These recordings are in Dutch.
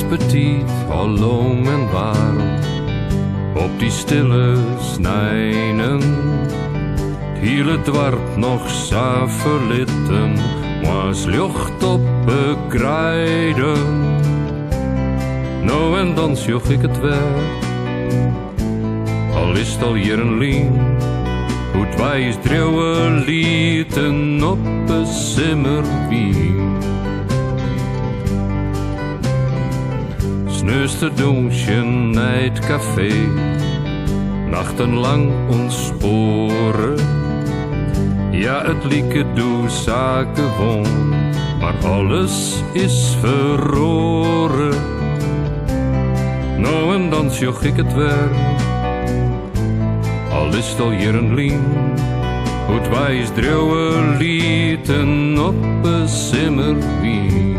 petit, al loom en warm, op die stille snijnen. Hiele dwart nog sa verlitten, was lucht op bekrijden. Nou en dan zocht ik het werk, al is het al hier een lien. Hoe wij is dreeuwen lieten op een simmerwien. Sneuste donsje naar het café, nachtenlang ontsporen. Ja, het lieke doe zaken gewoon, maar alles is verroren. Nou en dan zocht ik het werk, al is het al hier een lien. Hoe wij is dreeuwen lieten op een simmerwien.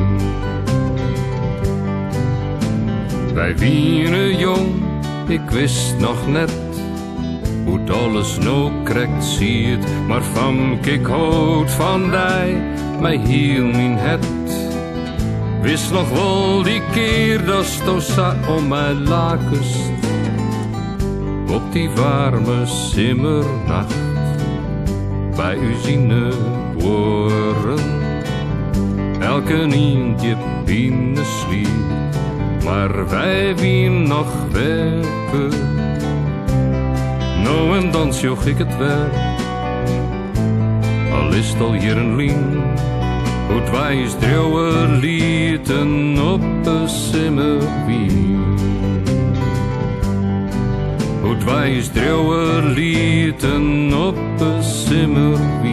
Wij wieren jong, ik wist nog net hoe het alles nou krekt ziet. Maar van ik houd van die, mij hiel mijn het. Wist nog wel die keer dat stosa om mij lakest. Op die warme simmernacht, bij u zien woorden. Elke eentje binnen sliep, maar wij wien nog werken. Nou en dan zocht ik het werk, al is het al hier een lien. Hoe wij is dreeuwen lieten op de simmerwien. Hoe wij is dreeuwen lieten op de simmerwien.